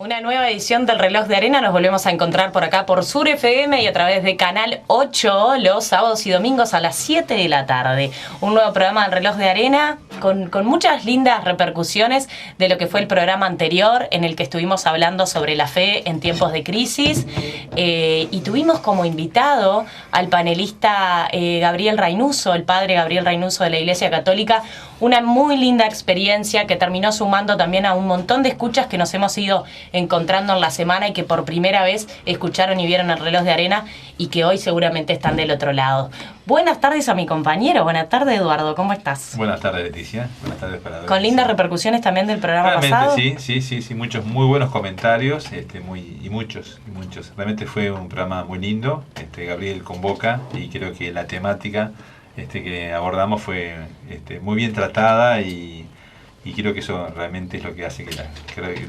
Una nueva edición del Reloj de Arena. Nos volvemos a encontrar por acá por Sur FM y a través de Canal 8 los sábados y domingos a las 7 de la tarde. Un nuevo programa del Reloj de Arena con muchas lindas repercusiones de lo que fue el programa anterior en el que estuvimos hablando sobre la fe en tiempos de crisis. Y tuvimos como invitado al panelista Gabriel Reynuso, el padre Gabriel Reynuso de la Iglesia Católica. Una muy linda experiencia que terminó sumando también a un montón de escuchas que nos hemos ido encontrando en la semana y que por primera vez escucharon y vieron el Reloj de Arena y que hoy seguramente están del otro lado. Buenas tardes a mi compañero, buenas tardes Eduardo, ¿cómo estás? Buenas tardes Leticia, buenas tardes para todos. Con lindas repercusiones también del programa pasado. Sí, muchos muy buenos comentarios, muchos. Realmente fue un programa muy lindo, Gabriel convoca y creo que la temática que abordamos fue muy bien tratada y creo que eso realmente es lo que hace que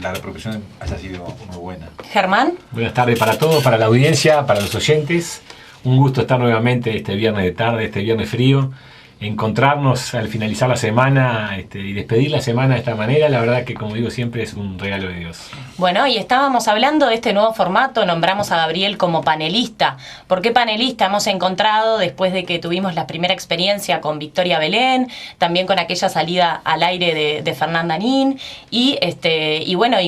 la repercusión haya sido muy buena. Germán. Buenas tardes para todos, para la audiencia, para los oyentes. Un gusto estar nuevamente este viernes de tarde, este viernes frío. Encontrarnos al finalizar la semana y despedir la semana de esta manera, la verdad que, como digo siempre, es un regalo de Dios. Bueno, y estábamos hablando de este nuevo formato, nombramos a Gabriel como panelista. ¿Por qué panelista? Hemos encontrado, después de que tuvimos la primera experiencia con Victoria Belén, también con aquella salida al aire de Fernanda Nin, y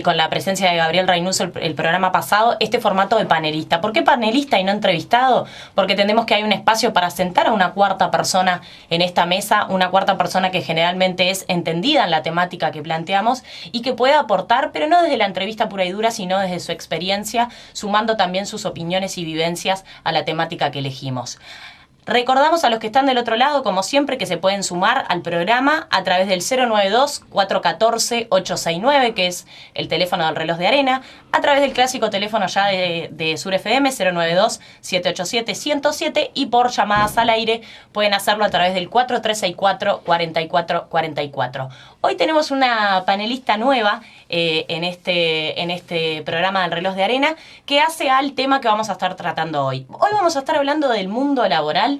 con la presencia de Gabriel Reynuso el programa pasado, este formato de panelista. ¿Por qué panelista y no entrevistado? Porque entendemos que hay un espacio para sentar a una cuarta persona en esta mesa, una cuarta persona que generalmente es entendida en la temática que planteamos y que pueda aportar, pero no desde la entrevista pura y dura, sino desde su experiencia, sumando también sus opiniones y vivencias a la temática que elegimos. Recordamos a los que están del otro lado, como siempre, que se pueden sumar al programa a través del 092-414-869, que es el teléfono del Reloj de Arena, a través del clásico teléfono ya de Sur FM, 092-787-107, y por llamadas al aire pueden hacerlo a través del 4364-4444. Hoy tenemos una panelista nueva en este programa del Reloj de Arena que hace al tema que vamos a estar tratando hoy. Hoy vamos a estar hablando del mundo laboral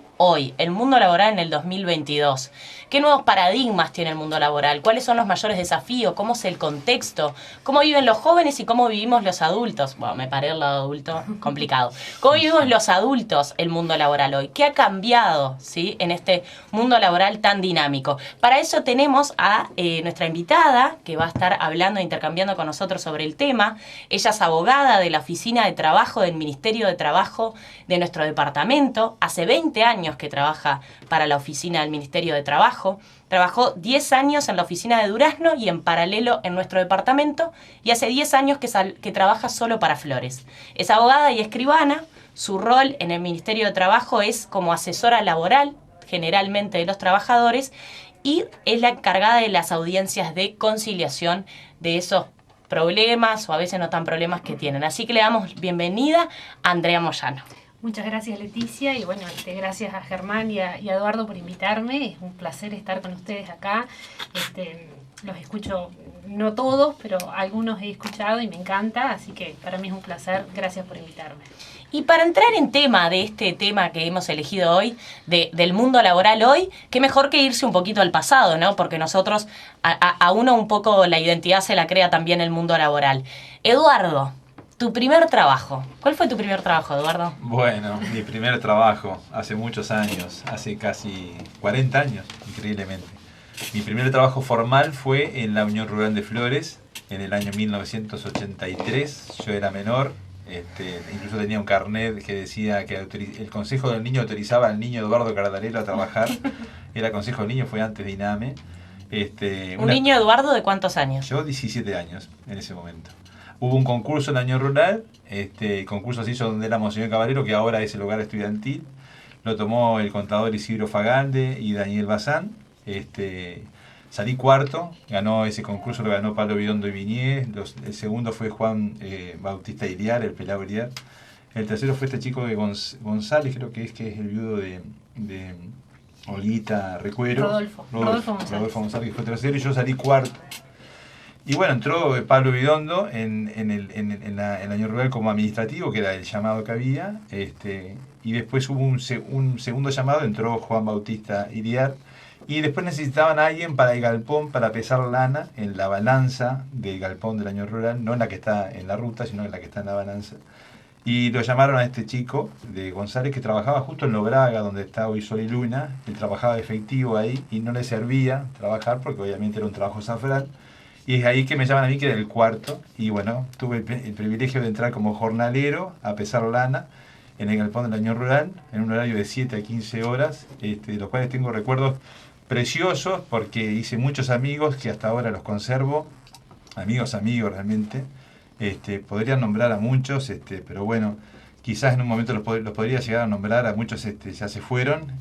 el mundo laboral en el 2022. ¿Qué nuevos paradigmas tiene el mundo laboral? ¿Cuáles son los mayores desafíos? ¿Cómo es el contexto? ¿Cómo viven los jóvenes y cómo vivimos los adultos? Bueno, me paré el lado adulto, complicado. ¿Cómo vivimos los adultos el mundo laboral hoy? ¿Qué ha cambiado, ¿sí?, en este mundo laboral tan dinámico? Para eso tenemos a nuestra invitada, que va a estar hablando e intercambiando con nosotros sobre el tema. Ella es abogada de la Oficina de Trabajo del Ministerio de Trabajo de nuestro departamento. Hace 20 años que trabaja para la Oficina del Ministerio de Trabajo. Trabajó 10 años en la oficina de Durazno y en paralelo en nuestro departamento, y hace 10 años que trabaja solo para Flores. Es abogada y escribana. Su rol en el Ministerio de Trabajo es como asesora laboral, generalmente de los trabajadores, y es la encargada de las audiencias de conciliación de esos problemas o a veces no tan problemas que tienen. Así que le damos bienvenida a Andrea Moyano. Muchas gracias Leticia y gracias a Germán y a Eduardo por invitarme. Es un placer estar con ustedes acá. Los escucho, no todos, pero algunos he escuchado y me encanta, así que para mí es un placer. Gracias por invitarme. Y para entrar en tema de este tema que hemos elegido hoy, del mundo laboral hoy, qué mejor que irse un poquito al pasado, ¿no? Porque nosotros, a uno un poco la identidad se la crea también el mundo laboral. Eduardo, tu primer trabajo. ¿Cuál fue tu primer trabajo, Eduardo? Bueno, mi primer trabajo, hace muchos años, hace casi 40 años, increíblemente. Mi primer trabajo formal fue en la Unión Rural de Flores, en el año 1983. Yo era menor, incluso tenía un carnet que decía que el Consejo del Niño autorizaba al niño Eduardo Cardarello a trabajar. Era Consejo del Niño, fue antes de INAME. ¿Un niño Eduardo de cuántos años? Yo 17 años en ese momento. Hubo un concurso en el año rural, el concurso se hizo donde era Monseñor Caballero, que ahora es el hogar estudiantil. Lo tomó el contador Isidro Fagande y Daniel Bazán. Salí cuarto, ganó ese concurso, lo ganó Pablo Bidondo y Viñé. El segundo fue Juan Bautista Iriar, el pelado Iriar. El tercero fue este chico de González, creo que es el viudo de Olguita Recuero. Rodolfo González, que fue tercero, y yo salí cuarto. Y bueno, entró Pablo Bidondo en el año rural como administrativo, que era el llamado que había, y después hubo un segundo llamado, entró Juan Bautista Iriar, Y después necesitaban a alguien para el galpón, para pesar lana en la balanza del galpón del año rural, no en la que está en la ruta, sino en la que está en la balanza. Y lo llamaron a este chico de González, que trabajaba justo en Lobraga, donde está hoy Sol y Luna. Él trabajaba de efectivo ahí y no le servía trabajar porque obviamente era un trabajo zafral. Y es ahí que me llaman a mí, que era el cuarto. Y bueno, tuve el privilegio de entrar como jornalero a pesar lana en el galpón del año rural, en un horario de 7 a 15 horas, de los cuales tengo recuerdos preciosos porque hice muchos amigos que hasta ahora los conservo, amigos realmente. Podría nombrar a muchos, pero bueno, quizás en un momento los podría llegar a nombrar, a muchos ya se fueron,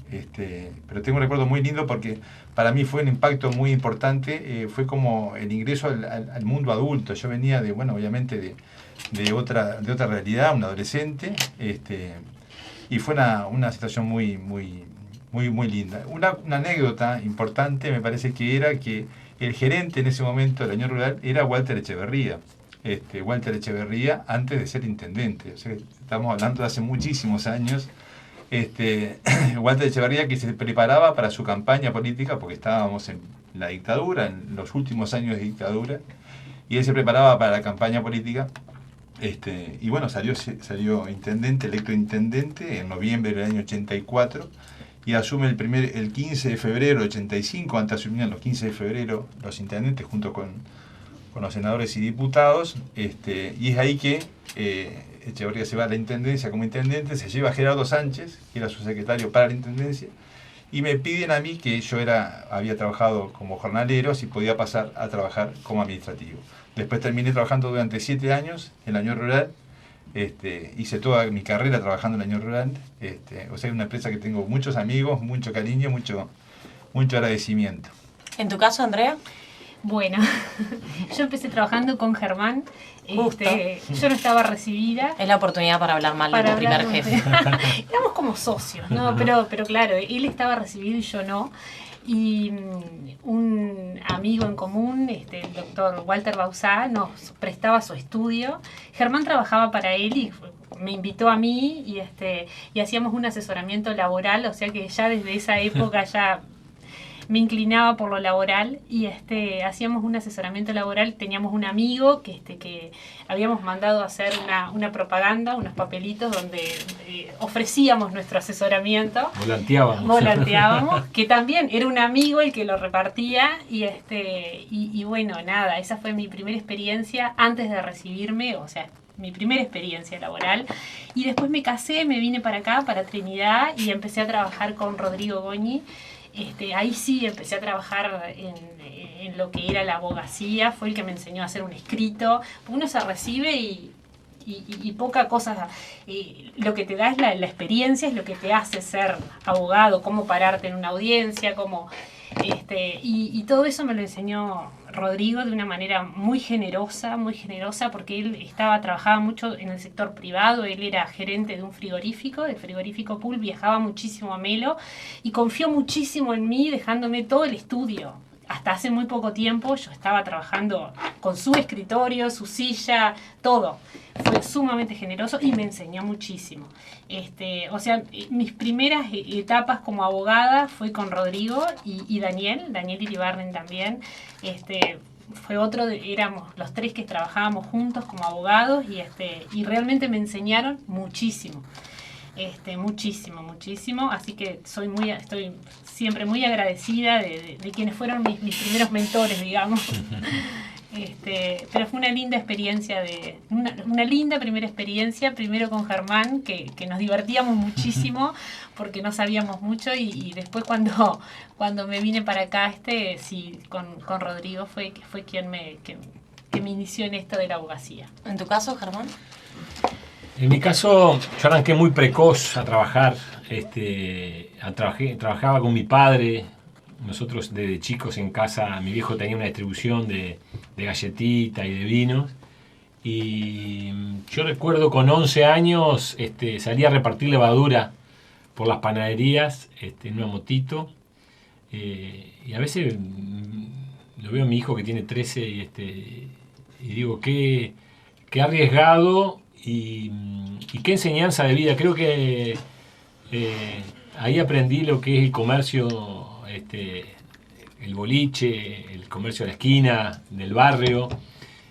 pero tengo un recuerdo muy lindo porque para mí fue un impacto muy importante, fue como el ingreso al mundo adulto. Yo venía de, bueno, obviamente de otra realidad, un adolescente, y fue una situación muy linda. Una anécdota importante me parece que era que el gerente en ese momento del año rural era Walter Echeverría. Walter Echeverría antes de ser intendente. O sea, estamos hablando de hace muchísimos años. Walter Echeverría, que se preparaba para su campaña política porque estábamos en la dictadura, en los últimos años de dictadura, y él se preparaba para la campaña política. Y bueno, salió intendente, electo intendente en noviembre del año 84, y asume el 15 de febrero del 85, antes asumían los 15 de febrero los intendentes junto con los senadores y diputados, y es ahí que Echeverría se va a la intendencia como intendente, se lleva a Gerardo Sánchez, que era su secretario para la intendencia, y me piden a mí, que yo había trabajado como jornalero, si podía pasar a trabajar como administrativo. Después terminé trabajando durante 7 años en el año rural, hice toda mi carrera trabajando en el año rural, o sea, es una empresa que tengo muchos amigos, mucho cariño, mucho agradecimiento. ¿En tu caso, Andrea? Bueno, yo empecé trabajando con Germán. Justo. Yo no estaba recibida. Es la oportunidad para hablar mal de tu primer jefe. Éramos como socios, ¿no? Pero claro, él estaba recibido y yo no. Y un amigo en común, el doctor Walter Bauzá, nos prestaba su estudio. Germán trabajaba para él y me invitó a mí y hacíamos un asesoramiento laboral, o sea que ya desde esa época ya me inclinaba por lo laboral y hacíamos un asesoramiento laboral. Teníamos un amigo que habíamos mandado a hacer una propaganda, unos papelitos donde ofrecíamos nuestro asesoramiento. Volanteábamos, que también era un amigo el que lo repartía y bueno, nada, esa fue mi primera experiencia antes de recibirme, o sea, mi primera experiencia laboral. Y después me casé, me vine para acá, para Trinidad, y empecé a trabajar con Rodrigo Goñi. Ahí sí empecé a trabajar en lo que era la abogacía. Fue el que me enseñó a hacer un escrito. Uno se recibe y poca cosa, lo que te da es la experiencia, es lo que te hace ser abogado, cómo pararte en una audiencia, cómo, y todo eso me lo enseñó Rodrigo de una manera muy generosa, porque él trabajaba mucho en el sector privado. Él era gerente de un frigorífico, del frigorífico Pool, viajaba muchísimo a Melo y confió muchísimo en mí, dejándome todo el estudio. Hasta hace muy poco tiempo yo estaba trabajando con su escritorio, su silla, todo. Fue sumamente generoso y me enseñó muchísimo. O sea, mis primeras etapas como abogada fue con Rodrigo y Daniel Iribarren también. Fue éramos los tres que trabajábamos juntos como abogados y realmente me enseñaron muchísimo. Muchísimo, así que estoy siempre muy agradecida de quienes fueron mis primeros mentores, digamos. Pero fue una linda experiencia, una linda primera experiencia, primero con Germán, que nos divertíamos muchísimo porque no sabíamos mucho, y después cuando me vine para acá, sí, con Rodrigo fue quien me inició en esto de la abogacía. ¿En tu caso, Germán? En mi caso, yo arranqué muy precoz a trabajar. Trabajaba con mi padre. Nosotros desde chicos en casa, mi viejo tenía una distribución de galletitas y de vinos. Y yo recuerdo con 11 años salí a repartir levadura por las panaderías en una motito. Y a veces lo veo a mi hijo que tiene 13 y digo, qué arriesgado. Y qué enseñanza de vida. Creo que ahí aprendí lo que es el comercio, el boliche, el comercio de la esquina, del barrio,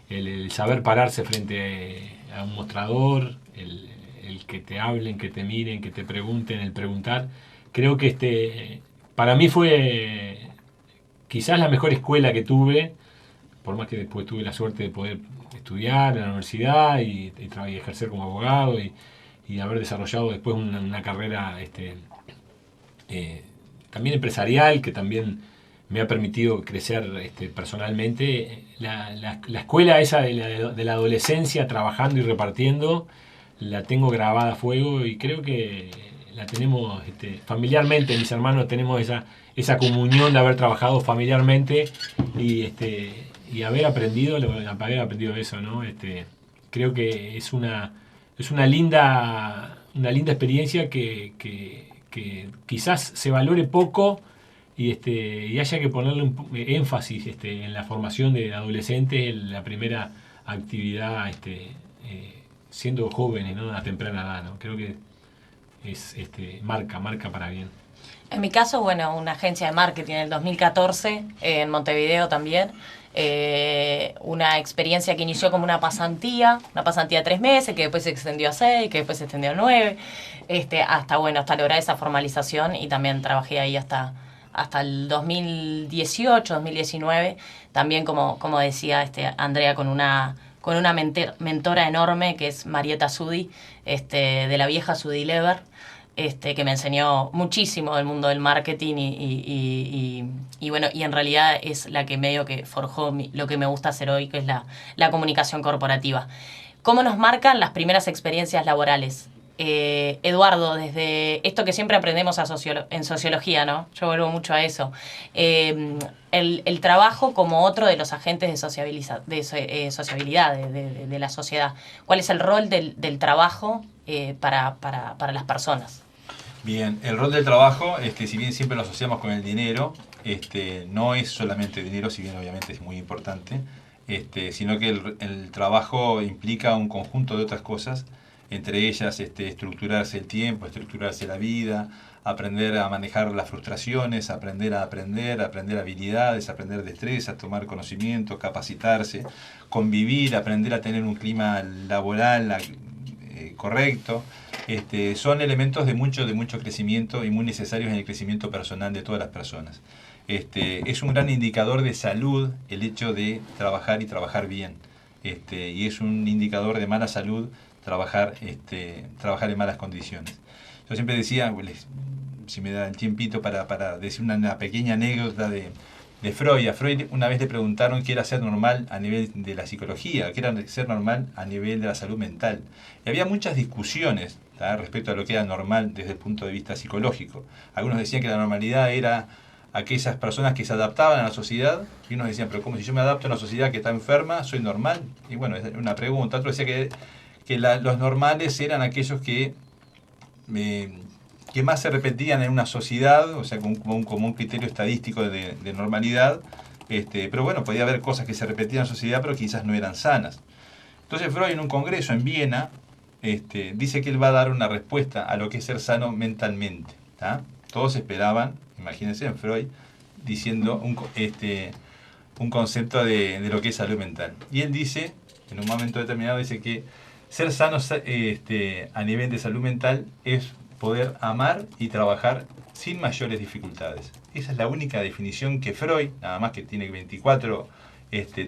el saber pararse frente a un mostrador, el que te hablen, que te miren, que te pregunten, el preguntar. Creo que para mí fue quizás la mejor escuela que tuve, por más que después tuve la suerte de poder estudiar en la universidad y ejercer como abogado y haber desarrollado después una carrera también empresarial que también me ha permitido crecer personalmente. La escuela esa de la adolescencia, trabajando y repartiendo, la tengo grabada a fuego y creo que la tenemos familiarmente. Mis hermanos tenemos esa comunión de haber trabajado familiarmente y haber aprendido eso, ¿no? Creo que es una linda experiencia que quizás se valore poco y haya que ponerle énfasis en la formación de adolescentes, en la primera actividad siendo jóvenes, ¿no? A temprana edad, ¿no? Creo que es marca para bien. En mi caso, bueno, una agencia de marketing en el 2014, en Montevideo también. Una experiencia que inició como una pasantía de 3 meses, que después se extendió a 6, que después se extendió a 9, hasta lograr esa formalización, y también trabajé ahí hasta el 2018, 2019, también como decía Andrea, con una mentora enorme que es Marieta Sudi, de la vieja Sudi Lever, que me enseñó muchísimo del mundo del marketing y bueno, y en realidad es la que medio que forjó lo que me gusta hacer hoy, que es la comunicación corporativa. ¿Cómo nos marcan las primeras experiencias laborales? Eduardo, desde esto que siempre aprendemos en sociología, ¿no? Yo vuelvo mucho a eso. El trabajo como otro de los agentes de sociabilidad de la sociedad. ¿Cuál es el rol del trabajo para las personas? Bien, el rol del trabajo, si bien siempre lo asociamos con el dinero, no es solamente dinero, si bien obviamente es muy importante, sino que el trabajo implica un conjunto de otras cosas, entre ellas estructurarse el tiempo, estructurarse la vida, aprender a manejar las frustraciones, aprender habilidades, aprender destrezas, tomar conocimiento, capacitarse, convivir, aprender a tener un clima laboral correcto. Son elementos de mucho crecimiento y muy necesarios en el crecimiento personal de todas las personas. Es un gran indicador de salud el hecho de trabajar y trabajar bien. Y es un indicador de mala salud trabajar en malas condiciones. Yo siempre decía, si me da el tiempito para decir una pequeña anécdota de Freud. A Freud una vez le preguntaron qué era ser normal a nivel de la psicología, qué era ser normal a nivel de la salud mental. Y había muchas discusiones respecto a lo que era normal desde el punto de vista psicológico. Algunos decían que la normalidad era aquellas personas que se adaptaban a la sociedad, y unos decían, pero ¿cómo si yo me adapto a una sociedad que está enferma, soy normal? Y bueno, es una pregunta. Otro decía que los normales eran aquellos que más se repetían en una sociedad, o sea, como un criterio estadístico de normalidad, pero bueno, podía haber cosas que se repetían en la sociedad, pero quizás no eran sanas. Entonces Freud, en un congreso en Viena, dice que él va a dar una respuesta a lo que es ser sano mentalmente. Todos esperaban, imagínense, en Freud, diciendo un concepto de lo que es salud mental. Y él dice, en un momento determinado, dice que ser sano a nivel de salud mental es poder amar y trabajar sin mayores dificultades. Esa es la única definición que Freud, nada más que tiene 24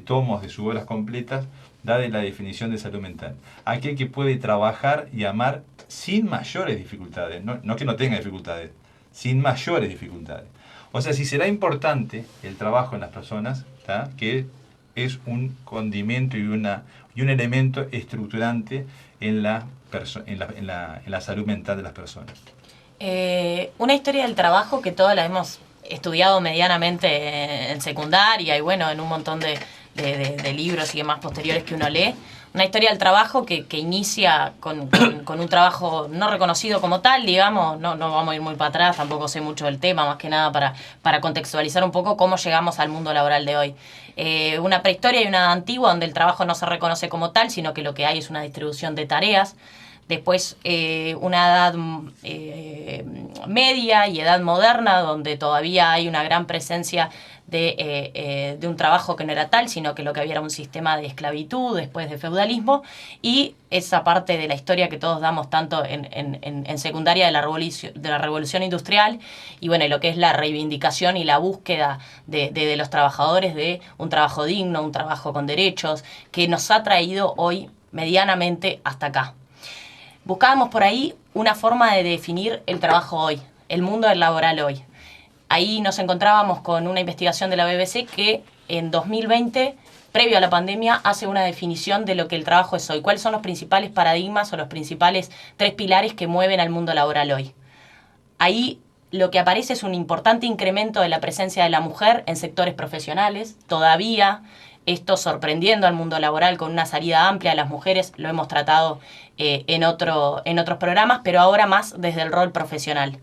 tomos de sus obras completas, da de la definición de salud mental. Aquel que puede trabajar y amar sin mayores dificultades, no que no tenga dificultades, sin mayores dificultades. O sea, si será importante el trabajo en las personas, que es un condimento y un elemento estructurante en la salud mental de las personas. Una historia del trabajo que todas la hemos estudiado medianamente en secundaria y bueno, en un montón de libros y demás posteriores que uno lee. una historia del trabajo que inicia con un trabajo no reconocido como tal, digamos, no vamos a ir muy para atrás, tampoco sé mucho del tema, más que nada para contextualizar un poco cómo llegamos al mundo laboral de hoy. Una prehistoria y una antigua donde el trabajo no se reconoce como tal, sino que lo que hay es una distribución de tareas. Después una edad media y edad moderna, donde todavía hay una gran presencia de un trabajo que no era tal, sino que lo que había era un sistema de esclavitud, después de feudalismo, y esa parte de la historia que todos damos tanto en secundaria de la revolución industrial, y bueno, lo que es la reivindicación y la búsqueda de los trabajadores de un trabajo digno, un trabajo con derechos, que nos ha traído hoy medianamente hasta acá. Buscábamos por ahí una forma de definir el trabajo hoy, el mundo del laboral hoy. Ahí nos encontrábamos con una investigación de la BBC que en 2020, previo a la pandemia, hace una definición de lo que el trabajo es hoy. ¿Cuáles son los principales paradigmas o los principales 3 pilares que mueven al mundo laboral hoy? Ahí lo que aparece es un importante incremento de la presencia de la mujer en sectores profesionales. Todavía esto sorprendiendo al mundo laboral con una salida amplia de las mujeres, lo hemos tratado en otros programas, pero ahora más desde el rol profesional.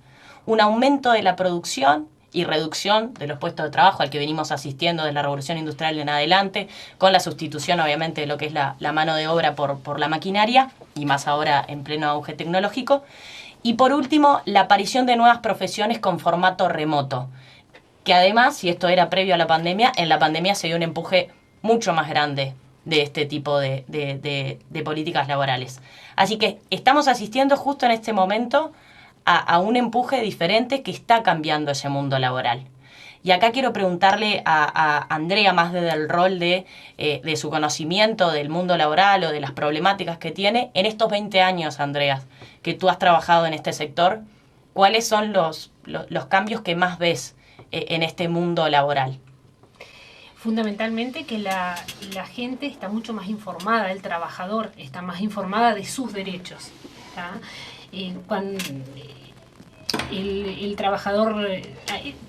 Un aumento de la producción y reducción de los puestos de trabajo al que venimos asistiendo desde la revolución industrial en adelante, con la sustitución obviamente de lo que es la mano de obra por la maquinaria, y más ahora en pleno auge tecnológico. Y por último, la aparición de nuevas profesiones con formato remoto, que además, si esto era previo a la pandemia, en la pandemia se dio un empuje mucho más grande de este tipo de políticas laborales. Así que estamos asistiendo justo en este momento a un empuje diferente que está cambiando ese mundo laboral. Y acá quiero preguntarle a Andrea, más desde el rol de su conocimiento del mundo laboral o de las problemáticas que tiene, en estos 20 años, Andrea, que tú has trabajado en este sector, ¿cuáles son los cambios que más ves en este mundo laboral? Fundamentalmente que la gente está mucho más informada, el trabajador está más informada de sus derechos. Cuando el trabajador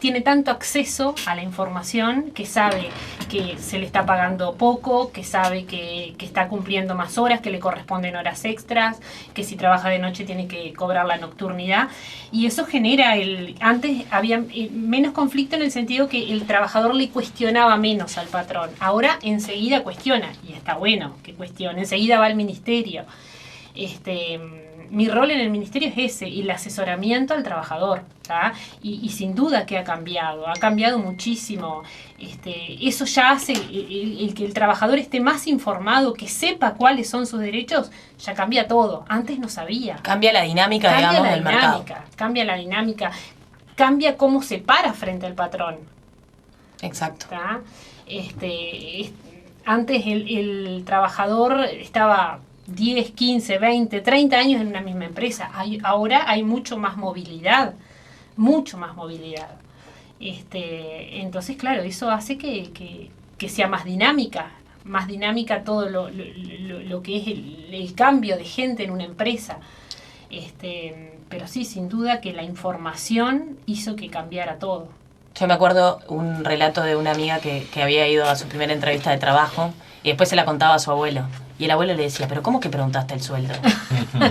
tiene tanto acceso a la información que sabe que se le está pagando poco, que sabe que está cumpliendo más horas, que le corresponden horas extras, que si trabaja de noche tiene que cobrar la nocturnidad, y eso genera antes había menos conflicto en el sentido que el trabajador le cuestionaba menos al patrón. Ahora enseguida cuestiona, y está bueno que cuestione, enseguida va al ministerio. Mi rol en el ministerio es ese, el asesoramiento al trabajador, y sin duda que ha cambiado muchísimo. Eso ya hace el que el trabajador esté más informado, que sepa cuáles son sus derechos, ya cambia todo. Antes no sabía. Cambia la dinámica, digamos, del mercado. Cambia la dinámica, cambia cómo se para frente al patrón. Exacto. Antes el trabajador estaba 10, 15, 20, 30 años en una misma empresa. Ahora hay mucho más movilidad. Entonces, claro, eso hace que sea más dinámica todo lo que es el cambio de gente en una empresa. Pero sí, sin duda que la información hizo que cambiara todo. Yo me acuerdo un relato de una amiga que había ido a su primera entrevista de trabajo y después se la contaba a su abuelo. Y el abuelo le decía, ¿pero cómo que preguntaste el sueldo?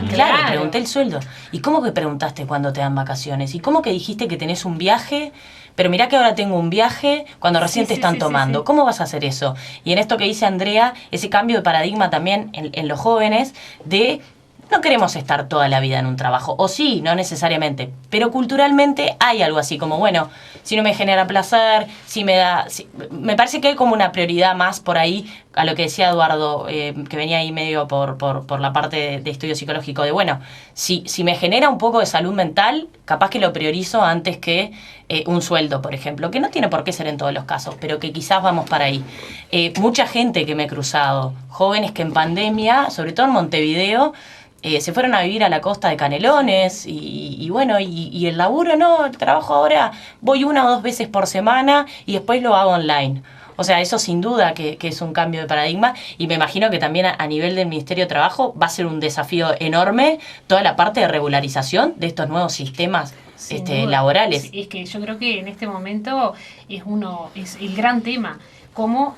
Claro, pregunté el sueldo. ¿Y cómo que preguntaste cuándo te dan vacaciones? ¿Y cómo que dijiste que tenés un viaje? Pero mirá que ahora tengo un viaje cuando recién te están tomando. Sí. ¿Cómo vas a hacer eso? Y en esto que dice Andrea, ese cambio de paradigma también en los jóvenes de... No queremos estar toda la vida en un trabajo, o sí, no necesariamente, pero culturalmente hay algo así como, bueno, si no me genera placer, me parece que hay como una prioridad más por ahí a lo que decía Eduardo, que venía ahí medio por la parte de estudio psicológico, de bueno, si me genera un poco de salud mental, capaz que lo priorizo antes que un sueldo, por ejemplo, que no tiene por qué ser en todos los casos, pero que quizás vamos para ahí. Mucha gente que me he cruzado, jóvenes que en pandemia, sobre todo en Montevideo, se fueron a vivir a la costa de Canelones y bueno, y el laburo, no, el trabajo ahora voy 1 o 2 veces por semana y después lo hago online. O sea, eso sin duda que es un cambio de paradigma y me imagino que también a nivel del Ministerio de Trabajo va a ser un desafío enorme toda la parte de regularización de estos nuevos sistemas laborales. Es que yo creo que en este momento es el gran tema. cómo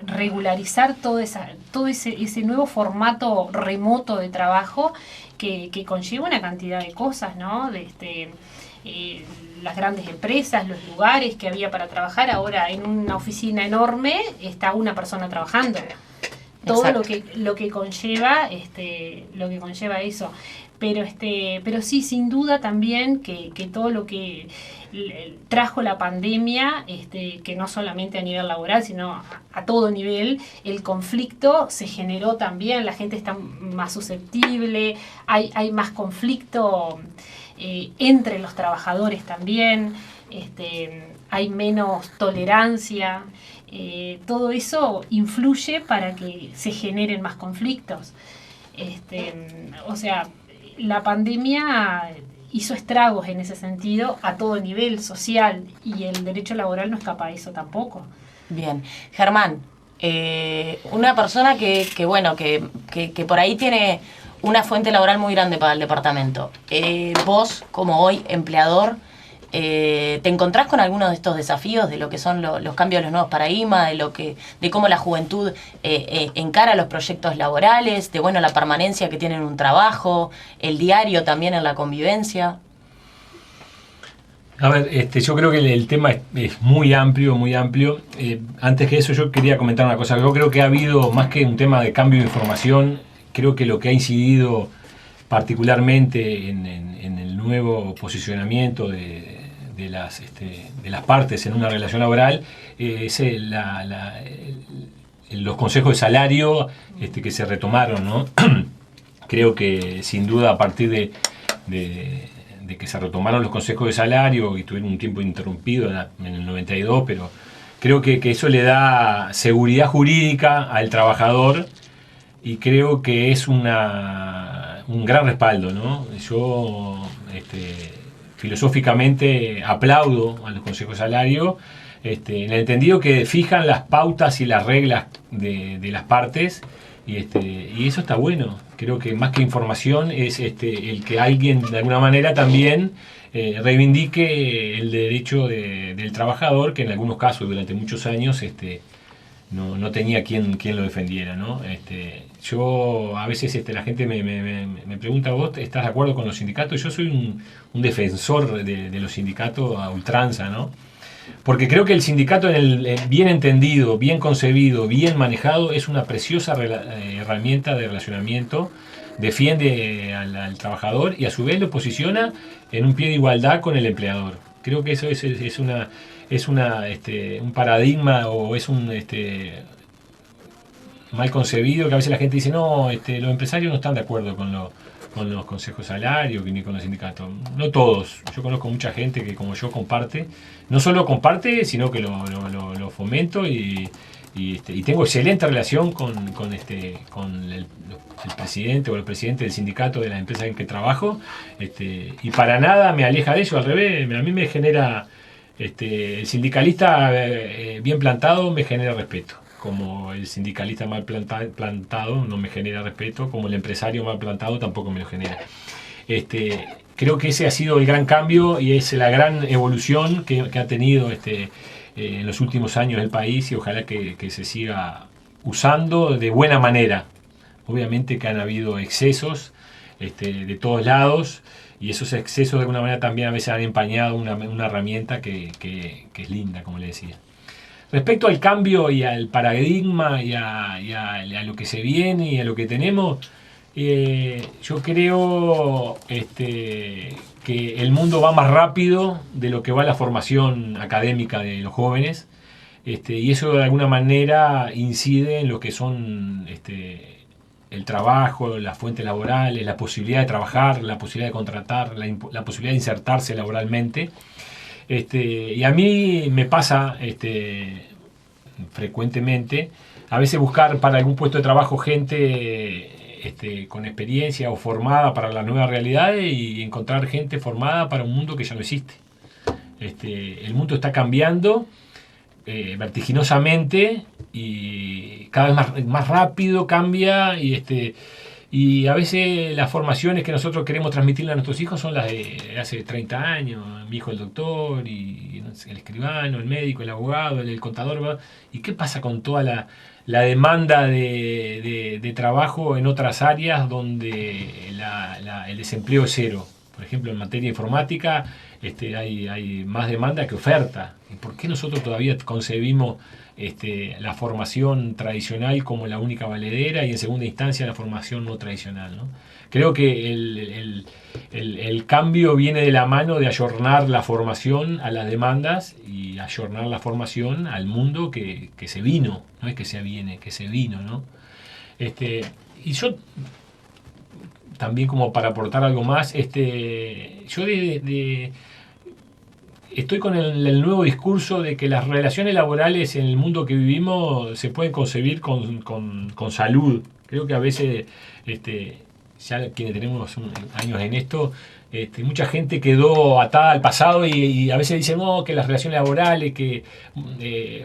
regularizar todo ese nuevo formato remoto de trabajo que conlleva una cantidad de cosas, ¿no? Las grandes empresas, los lugares que había para trabajar, ahora en una oficina enorme está una persona trabajando. Todo lo que conlleva eso. Pero sí, sin duda también que todo lo que trajo la pandemia, que no solamente a nivel laboral, sino a todo nivel, el conflicto se generó también, la gente está más susceptible, hay más conflicto entre los trabajadores también, hay menos tolerancia, todo eso influye para que se generen más conflictos. O sea, la pandemia hizo estragos en ese sentido a todo nivel social, y el derecho laboral no escapa a eso tampoco. Bien. Germán, una persona que por ahí tiene una fuente laboral muy grande para el departamento. Vos, como hoy empleador, ¿te encontrás con algunos de estos desafíos de lo que son los cambios de los nuevos paradigmas, de cómo la juventud encara los proyectos laborales, de la permanencia que tienen un trabajo, el diario también en la convivencia? A ver, yo creo que el tema es muy amplio, muy amplio. Antes que eso, yo quería comentar una cosa. Yo creo que ha habido, más que un tema de cambio de información, creo que lo que ha incidido particularmente en el nuevo posicionamiento de las partes en una relación laboral es los consejos de salario que se retomaron, ¿no? Creo que sin duda a partir de que se retomaron los consejos de salario y tuvieron un tiempo interrumpido en el 92, pero creo que eso le da seguridad jurídica al trabajador y creo que es un gran respaldo, ¿no? Yo filosóficamente aplaudo a los consejos de salario en el entendido que fijan las pautas y las reglas de las partes y eso está bueno. Creo que más que información es el que alguien de alguna manera también reivindique el derecho del trabajador, que en algunos casos durante muchos años no tenía quien lo defendiera, ¿no? Yo a veces la gente me pregunta, ¿vos estás de acuerdo con los sindicatos? Yo soy un defensor de los sindicatos a ultranza, ¿no? Porque creo que el sindicato bien entendido, bien concebido, bien manejado, es una preciosa herramienta de relacionamiento, defiende al trabajador y a su vez lo posiciona en un pie de igualdad con el empleador. Creo que eso es un paradigma o es un mal concebido, que a veces la gente dice, no, los empresarios no están de acuerdo con los consejos de salario ni con los sindicatos. No todos. Yo conozco mucha gente que como yo comparte, no solo comparte, sino que lo fomento y tengo excelente relación con el presidente o el presidente del sindicato de la empresa en que trabajo, y para nada me aleja de eso, al revés, a mí me genera, el sindicalista bien plantado me genera respeto, como el sindicalista mal plantado no me genera respeto, como el empresario mal plantado tampoco me lo genera. Creo que ese ha sido el gran cambio y es la gran evolución que ha tenido en los últimos años el país, y ojalá que se siga usando de buena manera. Obviamente que han habido excesos de todos lados, y esos excesos de alguna manera también a veces han empañado una herramienta que es linda, como le decía. Respecto al cambio y al paradigma y a lo que se viene y a lo que tenemos, yo creo que el mundo va más rápido de lo que va la formación académica de los jóvenes, y eso de alguna manera incide en lo que son el trabajo, las fuentes laborales, la posibilidad de trabajar, la posibilidad de contratar, la posibilidad de insertarse laboralmente. Y a mí me pasa frecuentemente a veces buscar para algún puesto de trabajo gente con experiencia o formada para las nuevas realidades, y encontrar gente formada para un mundo que ya no existe. El mundo está cambiando vertiginosamente y cada vez más rápido cambia, y Y a veces las formaciones que nosotros queremos transmitirle a nuestros hijos son las de hace 30 años. Mi hijo el doctor, y no sé, el escribano, el médico, el abogado, el contador. ¿Verdad? ¿Y qué pasa con toda la demanda de trabajo en otras áreas donde el desempleo es cero? Por ejemplo, en materia informática hay más demanda que oferta. ¿Y por qué nosotros todavía concebimos la formación tradicional como la única valedera y en segunda instancia la formación no tradicional, ¿no? Creo que el cambio viene de la mano de ayornar la formación a las demandas y ayornar la formación al mundo que se vino, no es que se viene, que se vino, ¿no? Y yo también, como para aportar algo más, yo estoy con el nuevo discurso de que las relaciones laborales en el mundo que vivimos se pueden concebir con salud. Creo que a veces, ya quienes tenemos años en esto, mucha gente quedó atada al pasado y a veces dicen que las relaciones laborales, que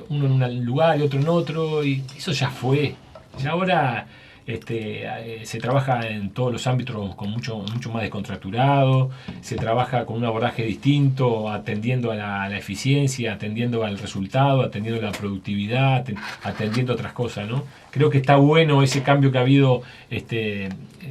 uno en un lugar y otro en otro, y eso ya fue. Ya ahora se trabaja en todos los ámbitos con mucho más descontracturado, se trabaja con un abordaje distinto, atendiendo a la eficiencia, atendiendo al resultado, atendiendo a la productividad, atendiendo a otras cosas, ¿no? Creo que está bueno ese cambio que ha habido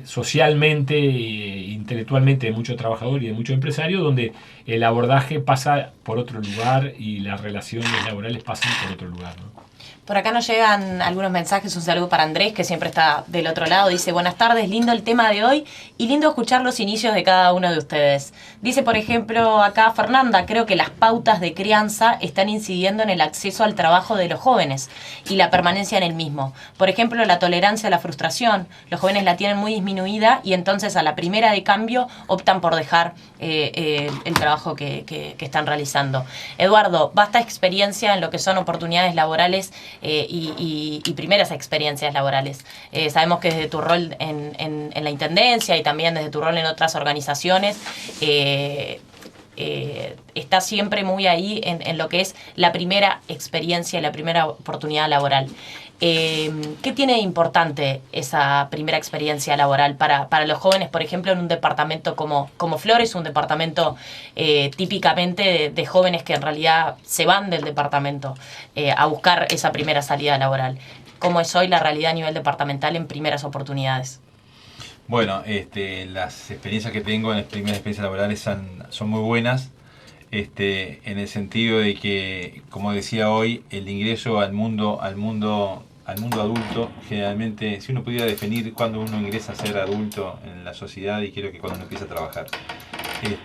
socialmente e intelectualmente de muchos trabajadores y de muchos empresarios, donde el abordaje pasa por otro lugar y las relaciones laborales pasan por otro lugar, ¿no? Por acá nos llegan algunos mensajes, un saludo para Andrés, que siempre está del otro lado. Dice, buenas tardes, lindo el tema de hoy y lindo escuchar los inicios de cada uno de ustedes. Dice, por ejemplo, acá Fernanda, creo que las pautas de crianza están incidiendo en el acceso al trabajo de los jóvenes y la permanencia en el mismo. Por ejemplo, la tolerancia a la frustración. Los jóvenes la tienen muy disminuida y entonces a la primera de cambio optan por dejar el trabajo que están realizando. Eduardo, vasta experiencia en lo que son oportunidades laborales y primeras experiencias laborales. Sabemos que desde tu rol en la Intendencia y también desde tu rol en otras organizaciones, está siempre muy ahí en lo que es la primera experiencia, la primera oportunidad laboral. ¿Qué tiene de importante esa primera experiencia laboral para los jóvenes, por ejemplo, en un departamento como Flores, un departamento típicamente de jóvenes que en realidad se van del departamento a buscar esa primera salida laboral? ¿Cómo es hoy la realidad a nivel departamental en primeras oportunidades? Bueno, las experiencias que tengo en las primeras experiencias laborales son muy buenas, en el sentido de que, como decía hoy, el ingreso al mundo adulto, generalmente, si uno pudiera definir cuándo uno ingresa a ser adulto en la sociedad, y creo que cuando uno empieza a trabajar.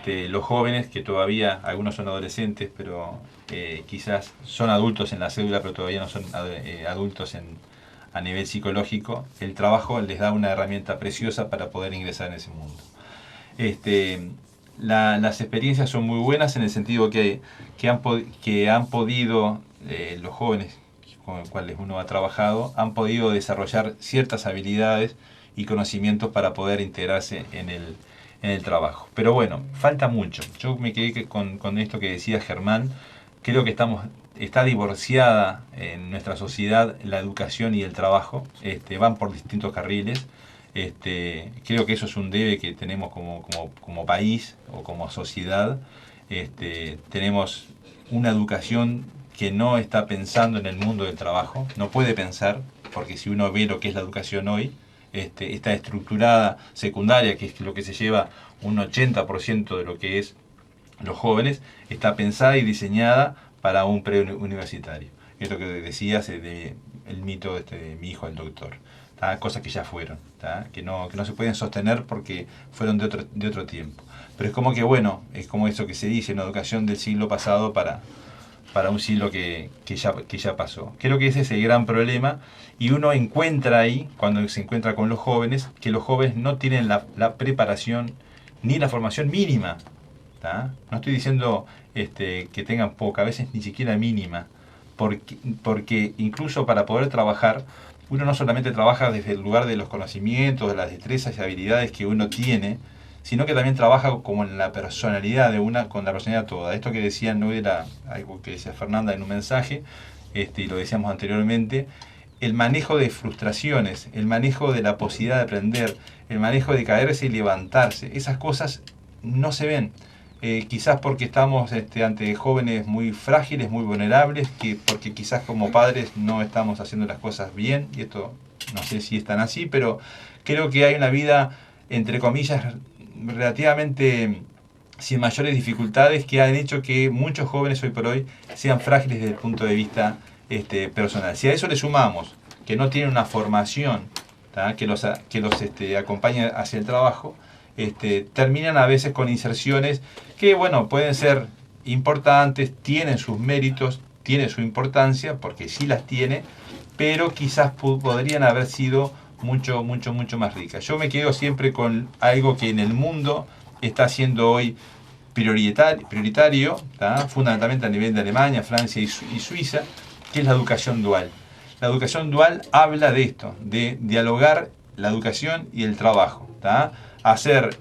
Los jóvenes, que todavía, algunos son adolescentes, pero quizás son adultos en la cédula, pero todavía no son adultos a nivel psicológico, el trabajo les da una herramienta preciosa para poder ingresar en ese mundo. Las experiencias son muy buenas en el sentido que han podido, los jóvenes con los cuales uno ha trabajado, han podido desarrollar ciertas habilidades y conocimientos para poder integrarse en el trabajo. Pero bueno, falta mucho. Yo me quedé con esto que decía Germán. Creo que está divorciada en nuestra sociedad la educación y el trabajo. Van por distintos carriles. Creo que eso es un debe que tenemos como país o como sociedad. Tenemos una educación que no está pensando en el mundo del trabajo, no puede pensar, porque si uno ve lo que es la educación hoy, está estructurada secundaria, que es lo que se lleva un 80% de lo que es los jóvenes, está pensada y diseñada para un preuniversitario. Es lo que decías el mito de mi hijo el doctor. Cosas que ya fueron, que no se pueden sostener porque fueron de otro tiempo. Pero es como que, bueno, es como eso que se dice, una educación del siglo pasado para un siglo que ya pasó. Creo que ese es el gran problema, y uno encuentra ahí, cuando se encuentra con los jóvenes, que los jóvenes no tienen la preparación ni la formación mínima. No estoy diciendo que tengan poca, a veces ni siquiera mínima, porque incluso para poder trabajar, uno no solamente trabaja desde el lugar de los conocimientos, de las destrezas y habilidades que uno tiene, sino que también trabaja como en la personalidad con la personalidad toda. Esto que decía no era algo que decía Fernanda en un mensaje, y lo decíamos anteriormente, el manejo de frustraciones, el manejo de la posibilidad de aprender, el manejo de caerse y levantarse. Esas cosas no se ven. Quizás porque estamos ante jóvenes muy frágiles, muy vulnerables, porque quizás como padres no estamos haciendo las cosas bien, y esto no sé si es tan así, pero creo que hay una vida, entre comillas, relativamente sin mayores dificultades, que han hecho que muchos jóvenes hoy por hoy sean frágiles desde el punto de vista personal. Si a eso le sumamos que no tienen una formación que los acompañe hacia el trabajo, terminan a veces con inserciones que, bueno, pueden ser importantes, tienen sus méritos, tienen su importancia, porque sí las tiene, pero quizás podrían haber sido mucho más ricas. Yo me quedo siempre con algo que en el mundo está siendo hoy prioritario, fundamentalmente a nivel de Alemania, Francia y Suiza, que es la educación dual. La educación dual habla de esto, de dialogar la educación y el trabajo, hacer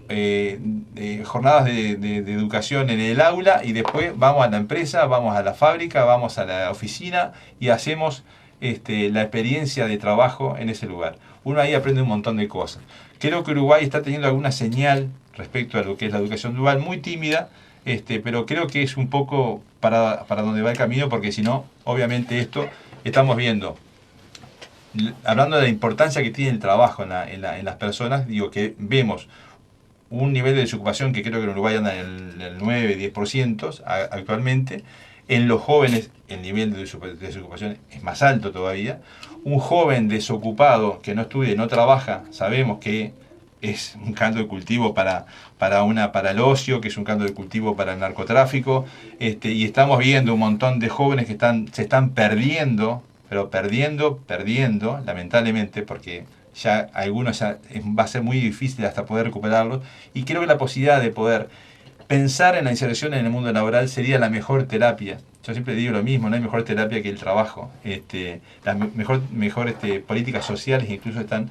jornadas de educación en el aula y después vamos a la empresa, vamos a la fábrica, vamos a la oficina y hacemos la experiencia de trabajo en ese lugar. Uno ahí aprende un montón de cosas. Creo que Uruguay está teniendo alguna señal respecto a lo que es la educación dual, muy tímida, pero creo que es un poco para donde va el camino, porque si no, obviamente estamos viendo, hablando de la importancia que tiene el trabajo en las personas, digo que vemos un nivel de desocupación que creo que en Uruguay anda en el 9-10% actualmente. En los jóvenes el nivel de desocupación es más alto todavía. Un joven desocupado que no estudia y no trabaja, sabemos que es un caldo de cultivo para el ocio, que es un caldo de cultivo para el narcotráfico, y estamos viendo un montón de jóvenes que se están perdiendo, pero perdiendo, lamentablemente, porque ya algunos va a ser muy difícil hasta poder recuperarlos, y creo que la posibilidad de poder pensar en la inserción en el mundo laboral sería la mejor terapia. Yo siempre digo lo mismo, no hay mejor terapia que el trabajo. Las mejores políticas sociales incluso están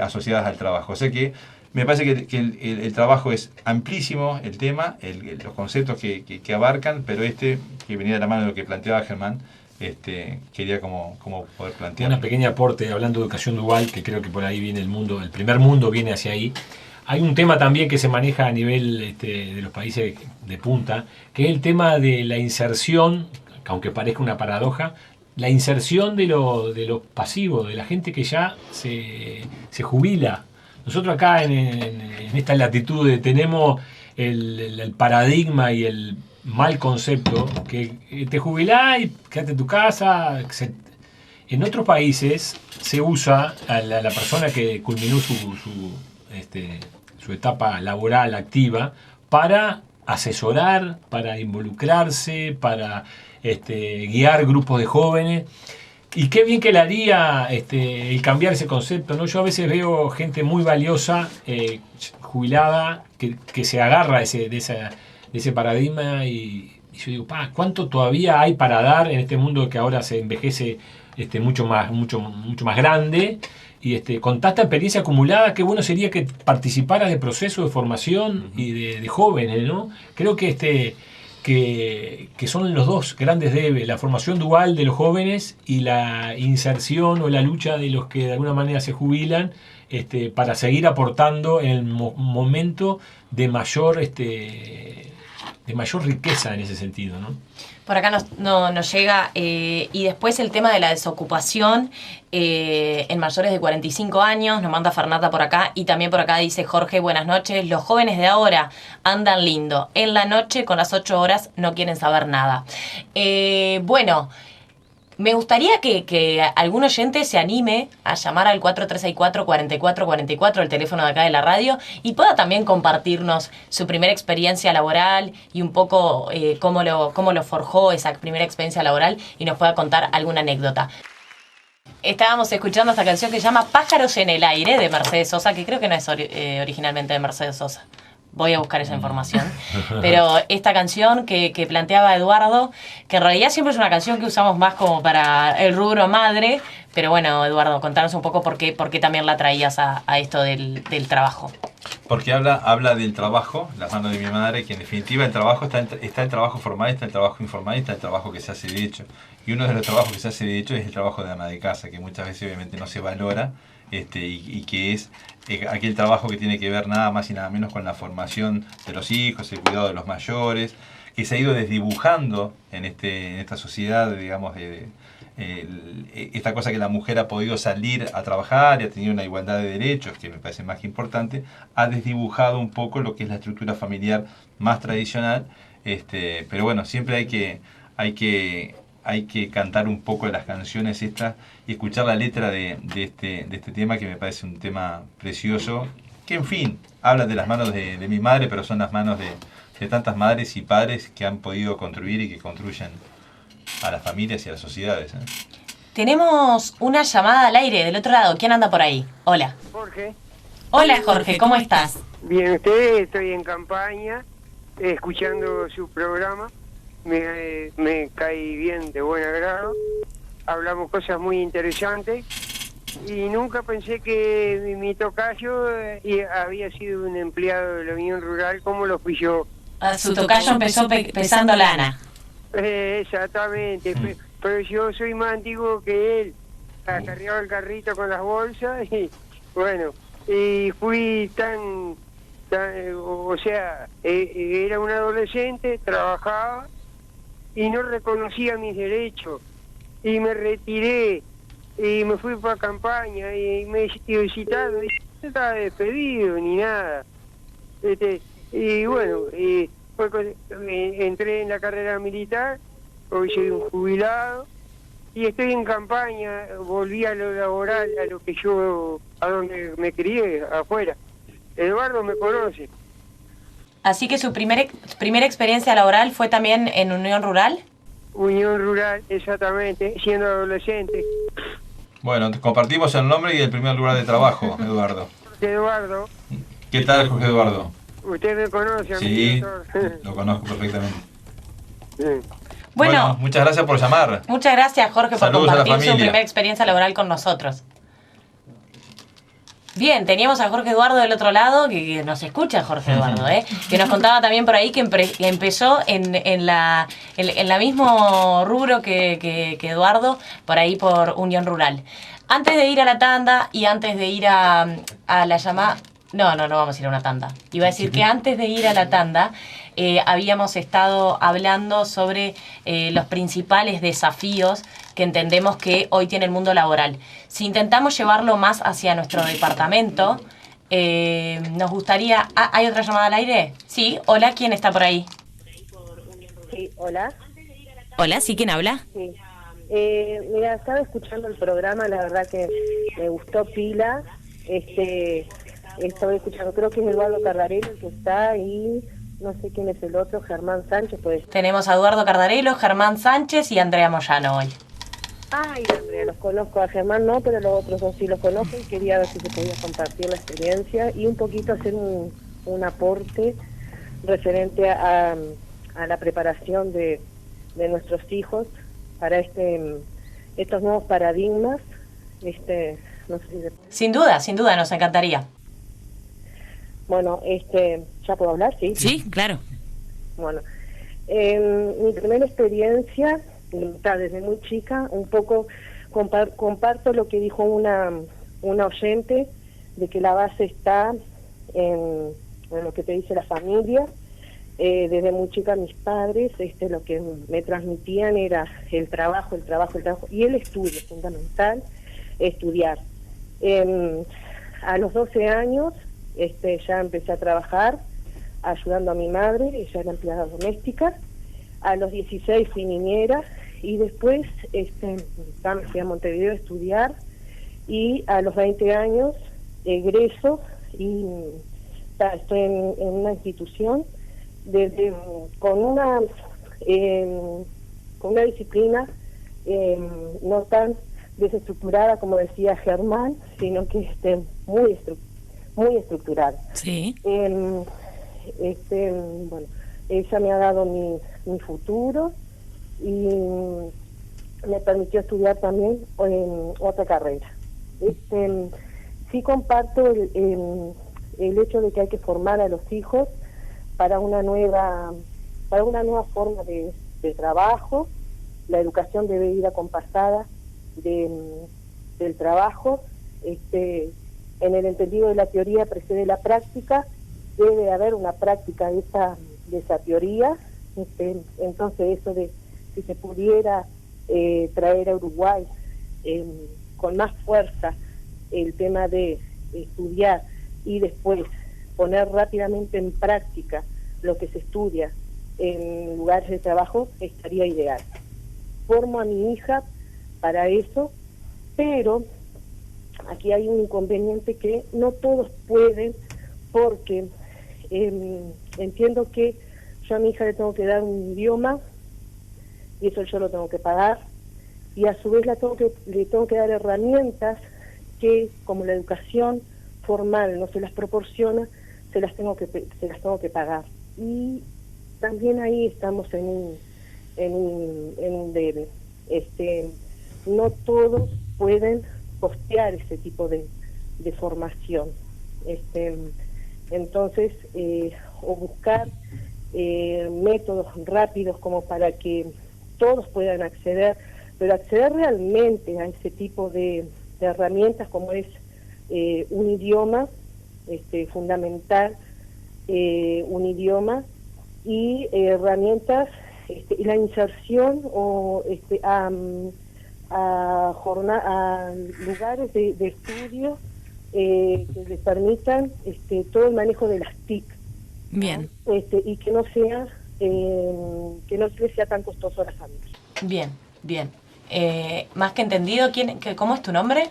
asociadas al trabajo. O sea que me parece que el trabajo es amplísimo, el tema, los conceptos que abarcan, pero que venía de la mano de lo que planteaba Germán, quería como poder plantear. Un pequeño aporte, hablando de educación dual, que creo que por ahí viene el mundo, el primer mundo viene hacia ahí. Hay un tema también que se maneja a nivel de los países de punta, que es el tema de la inserción, aunque parezca una paradoja, la inserción de los pasivos, de la gente que ya se jubila. Nosotros acá en esta latitud tenemos el paradigma y el mal concepto, que te jubilás y quédate en tu casa. En otros países se usa a la persona que culminó su etapa laboral activa para asesorar, para involucrarse, para guiar grupos de jóvenes. Y qué bien que le haría el cambiar ese concepto, ¿no? Yo a veces veo gente muy valiosa, jubilada, que se agarra de ese paradigma, y yo digo, ¿cuánto todavía hay para dar en este mundo que ahora se envejece mucho más grande? Y con tanta experiencia acumulada, qué bueno sería que participaras de procesos de formación y de jóvenes, ¿no? Creo que son los dos grandes debes, la formación dual de los jóvenes y la inserción o la lucha de los que de alguna manera se jubilan, para seguir aportando en el momento de mayor riqueza en ese sentido, ¿no? Por acá nos llega, y después el tema de la desocupación en mayores de 45 años, nos manda Fernanda por acá, y también por acá dice Jorge, buenas noches, los jóvenes de ahora andan lindo, en la noche con las 8 horas no quieren saber nada. Bueno, me gustaría que algún oyente se anime a llamar al 4364-4444, el teléfono de acá de la radio, y pueda también compartirnos su primera experiencia laboral y un poco cómo lo forjó esa primera experiencia laboral, y nos pueda contar alguna anécdota. Estábamos escuchando esta canción que se llama Pájaros en el Aire, de Mercedes Sosa, que creo que no es originalmente de Mercedes Sosa. Voy a buscar esa información. Pero esta canción que planteaba Eduardo, que en realidad siempre es una canción que usamos más como para el rubro madre, pero bueno, Eduardo, contanos un poco por qué también la traías a esto del trabajo. Porque habla del trabajo, las manos de mi madre, que en definitiva el trabajo está el trabajo formal, está el trabajo informal, está el trabajo que se hace de hecho. Y uno de los trabajos que se hace de hecho es el trabajo de ama de casa, que muchas veces obviamente no se valora, y que es aquel trabajo que tiene que ver nada más y nada menos con la formación de los hijos, el cuidado de los mayores, que se ha ido desdibujando en esta sociedad, digamos, esta cosa que la mujer ha podido salir a trabajar y ha tenido una igualdad de derechos, que me parece más que importante, ha desdibujado un poco lo que es la estructura familiar más tradicional, pero bueno, siempre hay que cantar un poco las canciones estas y escuchar la letra de este tema, que me parece un tema precioso, que en fin, habla de las manos de mi madre, pero son las manos de tantas madres y padres que han podido construir y que construyen a las familias y a las sociedades. Tenemos una llamada al aire del otro lado. ¿Quién anda por ahí? Hola. Jorge. Hola, Jorge, ¿cómo estás? Bien, usted, estoy en campaña, escuchando su programa, me cae bien, de buen agrado, hablamos cosas muy interesantes y nunca pensé que mi tocayo había sido un empleado de la Unión Rural como lo fui yo. Su tocayo empezó pesando lana. Exactamente, pero yo soy más antiguo que él, acarreaba el carrito con las bolsas y bueno, y fui o sea, era un adolescente, trabajaba y no reconocía mis derechos y me retiré y me fui para campaña y me citaron y no estaba despedido ni nada, y bueno, entré en la carrera militar, hoy soy un jubilado y estoy en campaña, volví a lo laboral, a donde me crié, afuera. Eduardo me conoce. Así que su primera experiencia laboral fue también en Unión Rural. Unión Rural, exactamente, siendo adolescente. Bueno, compartimos el nombre y el primer lugar de trabajo, Eduardo. Eduardo. ¿Qué tal, Jorge Eduardo? Usted me conoce, sí, doctor. Lo conozco perfectamente. Bueno, muchas gracias por llamar. Muchas gracias, Jorge, Saludos por compartir su familia. primera experiencia laboral con nosotros. Bien, teníamos a Jorge Eduardo del otro lado, que nos escucha Jorge Eduardo, que nos contaba también por ahí que empezó en la mismo rubro que Eduardo, por ahí por Unión Rural. Antes de ir a la tanda y antes de ir a la llamada... No vamos a ir a una tanda. Iba a decir que antes de ir a la tanda habíamos estado hablando sobre los principales desafíos que entendemos que hoy tiene el mundo laboral. Si intentamos llevarlo más hacia nuestro departamento, nos gustaría... ¿Hay otra llamada al aire? Sí, hola, ¿quién está por ahí? Sí, hola. Hola, ¿sí? ¿Quién habla? Sí. Mira, estaba escuchando el programa, la verdad que me gustó pila. Estaba escuchando, creo que es Eduardo Cardarello el que está y no sé quién es el otro, Germán Sánchez, pues. Tenemos a Eduardo Cardarello, Germán Sánchez y Andrea Moyano hoy. Ay, Andrea, los conozco, a Germán no, pero los otros dos sí los conozco y quería ver si se podía compartir la experiencia y un poquito hacer un aporte referente a la preparación de nuestros hijos para estos nuevos paradigmas. No sé si Sin duda, nos encantaría. Bueno, ¿ya puedo hablar? Sí. Sí, claro. Bueno, mi primera experiencia, desde muy chica, un poco comparto lo que dijo una oyente, de que la base está en lo que te dice la familia. Desde muy chica mis padres, lo que me transmitían era el trabajo y el estudio, fundamental, estudiar. A los 12 años ya empecé a trabajar ayudando a mi madre, ella era empleada doméstica. A los 16 fui niñera y después me fui a Montevideo a estudiar y a los 20 años egreso y estoy en una institución con una disciplina no tan desestructurada como decía Germán, sino que muy estructurada. Sí. Bueno, ella me ha dado mi futuro y me permitió estudiar también otra carrera. Sí comparto el hecho de que hay que formar a los hijos para una nueva forma de trabajo. La educación debe ir acompasada del trabajo. En el entendido de la teoría precede la práctica, debe haber una práctica de esa teoría. Entonces eso de si se pudiera traer a Uruguay con más fuerza el tema de estudiar y después poner rápidamente en práctica lo que se estudia en lugares de trabajo, estaría ideal. Formo a mi hija para eso, pero aquí hay un inconveniente que no todos pueden, porque entiendo que yo a mi hija le tengo que dar un idioma y eso yo lo tengo que pagar, y a su vez le tengo que dar herramientas que, como la educación formal no se las proporciona, se las tengo que pagar. Y también ahí estamos en un debe. No todos pueden costear ese tipo de formación. Entonces, o buscar métodos rápidos como para que todos puedan acceder, pero acceder realmente a ese tipo de herramientas como es un idioma, fundamental, un idioma, y herramientas, y la inserción o a lugares de estudio que les permitan todo el manejo de las TIC. Bien. Y que no les sea tan costoso a las familias. Bien, bien. Más que entendido, ¿cómo es tu nombre?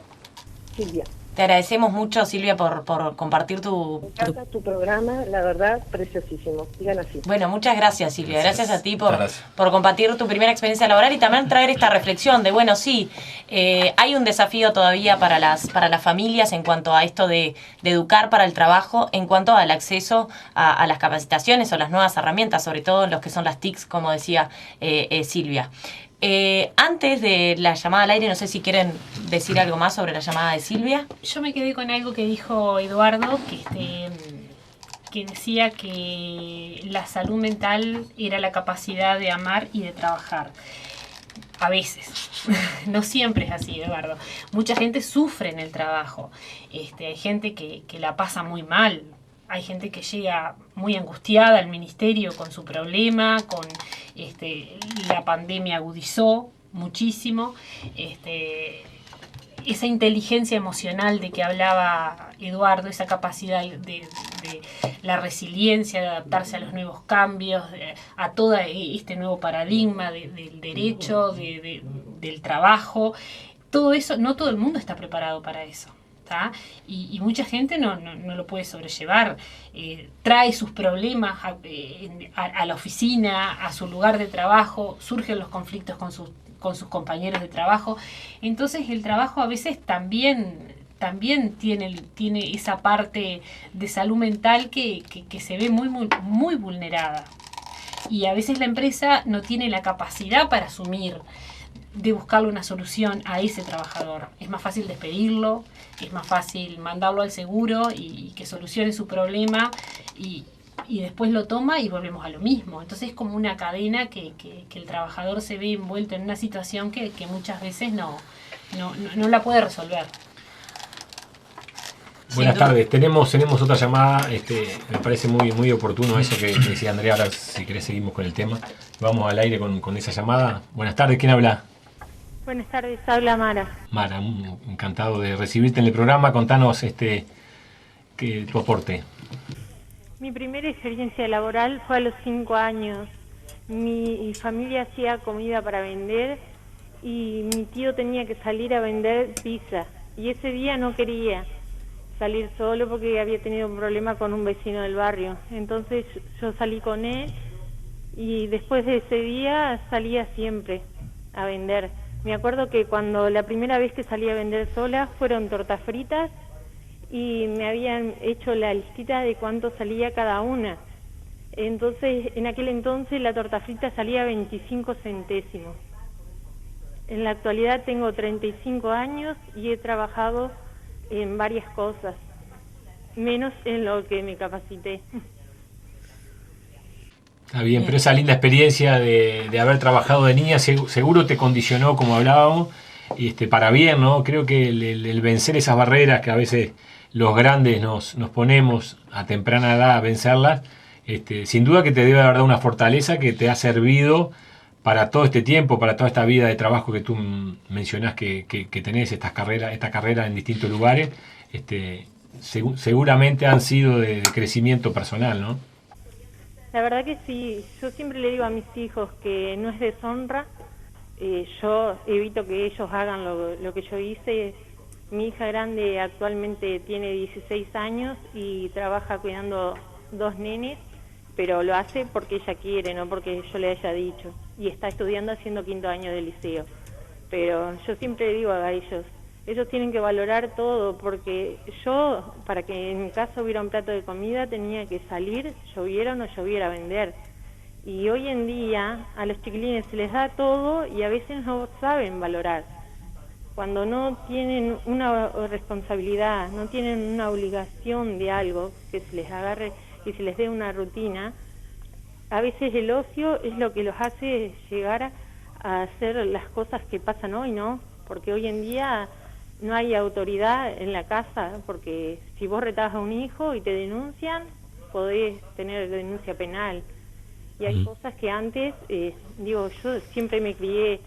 Silvia. Te agradecemos mucho, Silvia, por compartir Me encanta tu programa, la verdad, preciosísimo. Sigan así. Bueno, muchas gracias, Silvia. Gracias a ti Gracias. por compartir tu primera experiencia laboral y también traer esta reflexión de, bueno, sí, hay un desafío todavía para las familias en cuanto a esto de educar para el trabajo, en cuanto al acceso a las capacitaciones o las nuevas herramientas, sobre todo los que son las TICs, como decía Silvia. Antes de la llamada al aire, no sé si quieren decir algo más sobre la llamada de Silvia. Yo me quedé con algo que dijo Eduardo, que decía que la salud mental era la capacidad de amar y de trabajar. A veces, no siempre es así, Eduardo. Mucha gente sufre en el trabajo. Hay gente que la pasa muy mal. Hay gente que llega muy angustiada al ministerio con su problema, con la pandemia agudizó muchísimo. Esa inteligencia emocional de que hablaba Eduardo, esa capacidad de la resiliencia, de adaptarse a los nuevos cambios, a todo este nuevo paradigma del derecho, del trabajo, todo eso, no todo el mundo está preparado para eso. Y mucha gente no lo puede sobrellevar, trae sus problemas a la oficina, a su lugar de trabajo, surgen los conflictos con sus compañeros de trabajo. Entonces el trabajo a veces también tiene esa parte de salud mental que se ve muy vulnerada, y a veces la empresa no tiene la capacidad para asumir, de buscarle una solución a ese trabajador. Es más fácil despedirlo, es más fácil mandarlo al seguro y que solucione su problema, y después lo toma y volvemos a lo mismo. Entonces es como una cadena que el trabajador se ve envuelto en una situación que muchas veces no la puede resolver. Buenas tardes, tenemos otra llamada, me parece muy oportuno eso que decía Andrea. Ahora si querés seguimos con el tema. Vamos al aire con esa llamada. Buenas tardes, ¿quién habla? Buenas tardes, habla Mara. Mara, encantado de recibirte en el programa. Contanos tu aporte. Mi primera experiencia laboral fue a los 5 años. Mi familia hacía comida para vender y mi tío tenía que salir a vender pizza. Y ese día no quería salir solo porque había tenido un problema con un vecino del barrio. Entonces yo salí con él y después de ese día salía siempre a vender. Me acuerdo que cuando la primera vez que salí a vender sola fueron tortas fritas y me habían hecho la listita de cuánto salía cada una. Entonces, en aquel entonces la torta frita salía 25 centésimos. En la actualidad tengo 35 años y he trabajado en varias cosas. menos en lo que me capacité. Está bien, pero esa linda experiencia de haber trabajado de niña seguro te condicionó, como hablábamos, para bien, ¿no? Creo que el vencer esas barreras que a veces los grandes nos ponemos a temprana edad a vencerlas, sin duda que te debe haber dado una fortaleza que te ha servido para todo este tiempo, para toda esta vida de trabajo que tú mencionás que tenés, esta carrera en distintos lugares, seguramente han sido de crecimiento personal, ¿no? La verdad que sí, yo siempre le digo a mis hijos que no es deshonra, yo evito que ellos hagan lo que yo hice. Mi hija grande actualmente tiene 16 años y trabaja cuidando 2 nenes, pero lo hace porque ella quiere, no porque yo le haya dicho, y está estudiando haciendo 5º año de liceo. Pero yo siempre le digo a ellos tienen que valorar todo, porque yo, para que en mi casa hubiera un plato de comida, tenía que salir, lloviera o no lloviera, a vender. Y hoy en día a los chiquilines se les da todo y a veces no saben valorar. Cuando no tienen una responsabilidad, no tienen una obligación de algo que se les agarre y se les dé una rutina, a veces el ocio es lo que los hace llegar a hacer las cosas que pasan hoy, ¿no? Porque hoy en día no hay autoridad en la casa, porque si vos retás a un hijo y te denuncian, podés tener denuncia penal. Y hay cosas que antes, yo siempre me crié,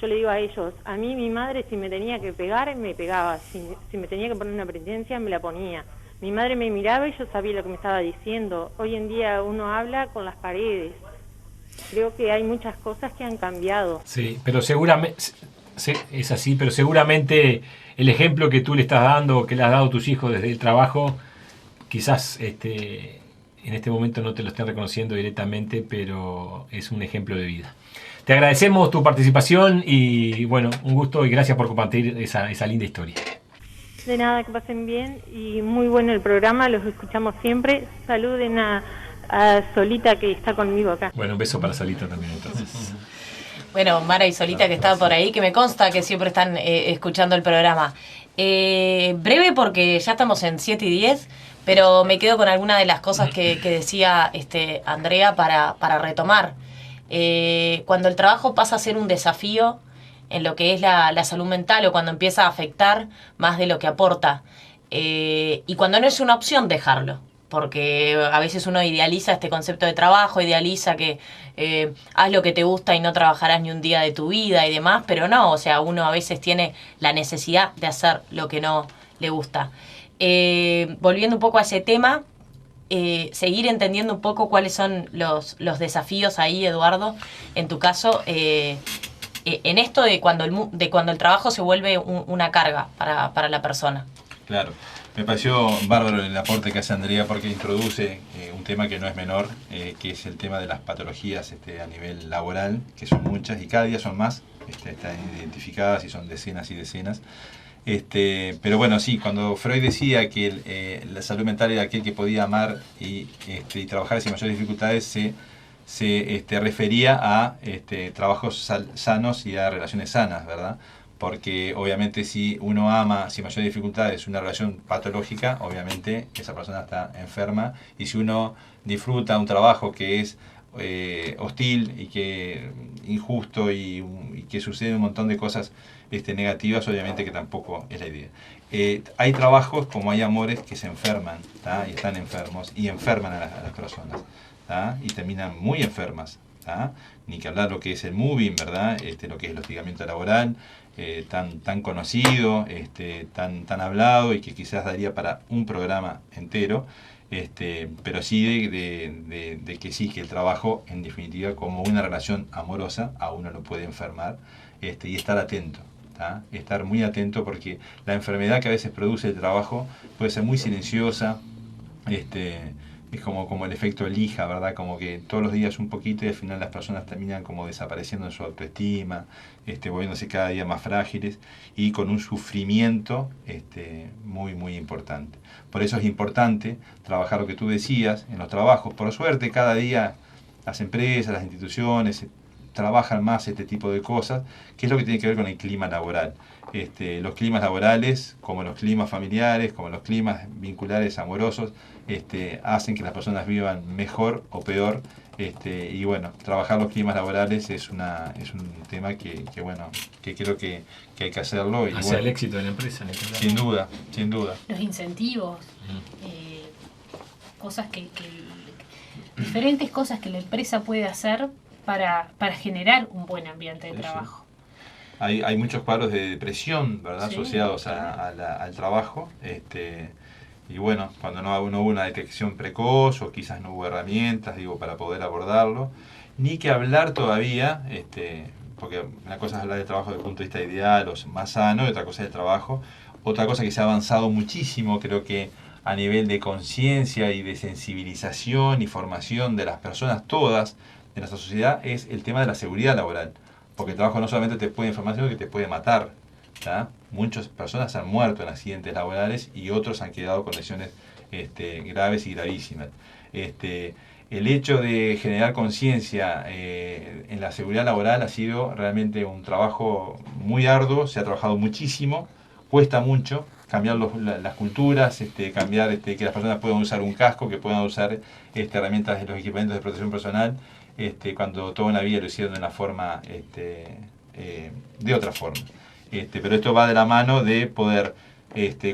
yo le digo a ellos, a mí mi madre si me tenía que pegar, me pegaba, si me tenía que poner una penitencia, me la ponía. Mi madre me miraba y yo sabía lo que me estaba diciendo. Hoy en día uno habla con las paredes. Creo que hay muchas cosas que han cambiado. Sí, pero seguramente, es así, pero seguramente el ejemplo que tú le estás dando, que le has dado a tus hijos desde el trabajo, quizás en este momento no te lo estén reconociendo directamente, pero es un ejemplo de vida. Te agradecemos tu participación y bueno, un gusto y gracias por compartir esa linda historia. De nada, que pasen bien y muy bueno el programa, los escuchamos siempre. Saluden a Solita que está conmigo acá. Bueno, un beso para Solita también entonces. Bueno, Mara y Solita que estaba por ahí, que me consta que siempre están escuchando el programa. Breve porque ya estamos en 7:10, pero me quedo con alguna de las cosas que decía Andrea para retomar. Cuando el trabajo pasa a ser un desafío en lo que es la salud mental o cuando empieza a afectar más de lo que aporta, y cuando no es una opción dejarlo. Porque a veces uno idealiza este concepto de trabajo, idealiza que haz lo que te gusta y no trabajarás ni un día de tu vida y demás, pero no, o sea, uno a veces tiene la necesidad de hacer lo que no le gusta. Volviendo un poco a ese tema, seguir entendiendo un poco cuáles son los desafíos ahí, Eduardo, en tu caso, en esto de cuando el trabajo se vuelve una carga para la persona. Claro. Me pareció bárbaro el aporte que hace Andrea porque introduce un tema que no es menor, que es el tema de las patologías a nivel laboral, que son muchas y cada día son más, están identificadas y son decenas y decenas. Pero bueno, sí, cuando Freud decía que la salud mental era aquel que podía amar y trabajar sin mayores dificultades, se refería a trabajos sanos y a relaciones sanas, ¿verdad? Porque obviamente si uno ama sin mayor dificultades una relación patológica, obviamente esa persona está enferma, y si uno disfruta un trabajo que es hostil y que injusto y que sucede un montón de cosas negativas, obviamente que tampoco es la idea. Hay trabajos como hay amores que se enferman, ¿tá? Y están enfermos y enferman a las personas, ¿tá? Y terminan muy enfermas, ¿tá? Ni que hablar lo que es el moving, ¿verdad? Lo que es el hostigamiento laboral, tan conocido, tan hablado y que quizás daría para un programa entero, pero sí de que sí, que el trabajo en definitiva como una relación amorosa a uno lo puede enfermar, y estar atento, ¿tá? Estar muy atento porque la enfermedad que a veces produce el trabajo puede ser muy silenciosa, es como el efecto lija, ¿verdad? Como que todos los días un poquito y al final las personas terminan como desapareciendo en su autoestima, volviéndose cada día más frágiles y con un sufrimiento muy, muy importante. Por eso es importante trabajar lo que tú decías en los trabajos. Por suerte, cada día las empresas, las instituciones trabajan más este tipo de cosas, que es lo que tiene que ver con el clima laboral. Los climas laborales, como los climas familiares, como los climas vinculares amorosos, hacen que las personas vivan mejor o peor. Y bueno, trabajar los climas laborales es un tema que creo que hay que hacerlo. Y hacia bueno, el éxito de la empresa. Sin duda, sin duda. Los incentivos, cosas diferentes cosas que la empresa puede hacer para generar un buen ambiente de trabajo. Hay muchos cuadros de depresión, ¿verdad? Sí, asociados al trabajo. Y bueno, cuando no hubo una detección precoz o quizás no hubo herramientas, para poder abordarlo. Ni que hablar todavía, porque una cosa es hablar del trabajo desde el punto de vista ideal o más sano, y otra cosa es el trabajo. Otra cosa que se ha avanzado muchísimo, creo que a nivel de conciencia y de sensibilización y formación de las personas todas de nuestra sociedad, es el tema de la seguridad laboral. Porque el trabajo no solamente te puede informar, sino que te puede matar. ¿tá? Muchas personas han muerto en accidentes laborales y otros han quedado con lesiones graves y gravísimas. El hecho de generar conciencia en la seguridad laboral ha sido realmente un trabajo muy arduo, se ha trabajado muchísimo, cuesta mucho cambiar las culturas, cambiar que las personas puedan usar un casco, que puedan usar herramientas de los equipamientos de protección personal, cuando toda una vida lo hicieron de una forma, de otra forma. Pero esto va de la mano de poder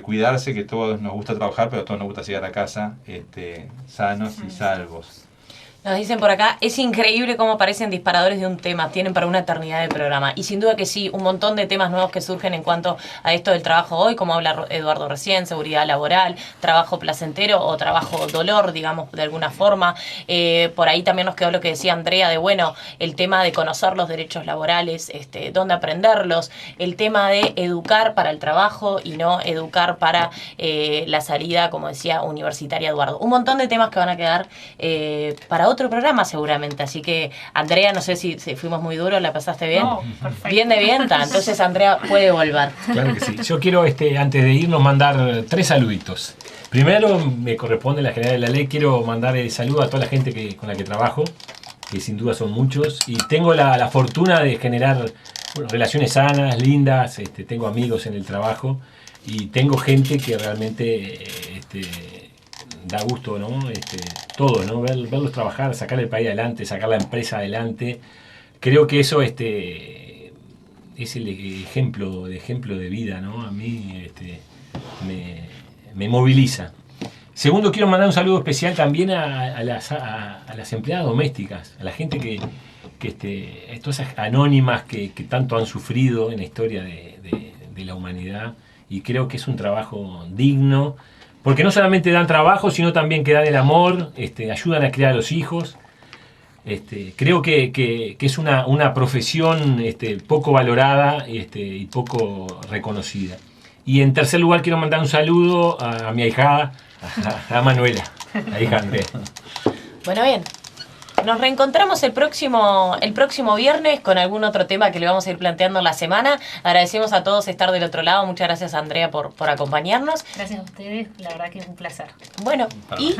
cuidarse, que todos nos gusta trabajar, pero a todos nos gusta llegar a casa sanos y salvos. Nos dicen por acá, es increíble cómo parecen disparadores de un tema, tienen para una eternidad de programa. Y sin duda que sí, un montón de temas nuevos que surgen en cuanto a esto del trabajo hoy, como habla Eduardo recién, seguridad laboral, trabajo placentero o trabajo dolor, digamos, de alguna forma. Por ahí también nos quedó lo que decía Andrea de, bueno, el tema de conocer los derechos laborales, dónde aprenderlos, el tema de educar para el trabajo y no educar para la salida, como decía, universitaria Eduardo. Un montón de temas que van a quedar para otro programa seguramente, así que Andrea, no sé si fuimos muy duros, ¿la pasaste bien? No, perfecto. Bien de vienta, entonces Andrea puede volver. Claro que sí. Yo quiero, antes de irnos, mandar 3 saluditos. Primero, me corresponde la general de la ley, quiero mandar el saludo a toda la gente con la que trabajo, que sin duda son muchos, y tengo la fortuna de generar relaciones sanas, lindas, tengo amigos en el trabajo, y tengo gente que realmente da gusto, ¿no? Todo, ¿no? Verlos trabajar, sacar el país adelante, sacar la empresa adelante. Creo que eso es el ejemplo de vida, ¿no? A mí me moviliza. Segundo, quiero mandar un saludo especial también a las empleadas domésticas, a la gente que todas esas anónimas que tanto han sufrido en la historia de la humanidad, y creo que es un trabajo digno, porque no solamente dan trabajo, sino también que dan el amor, ayudan a criar a los hijos. Creo que es una profesión poco valorada y poco reconocida. Y en tercer lugar quiero mandar un saludo a mi ahijada, a Manuela, la hija Andrea. Bueno, bien. Nos reencontramos el próximo viernes con algún otro tema que le vamos a ir planteando en la semana. Agradecemos a todos estar del otro lado. Muchas gracias, Andrea, por acompañarnos. Gracias a ustedes, la verdad que es un placer. Bueno, y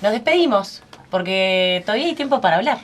nos despedimos, porque todavía hay tiempo para hablar.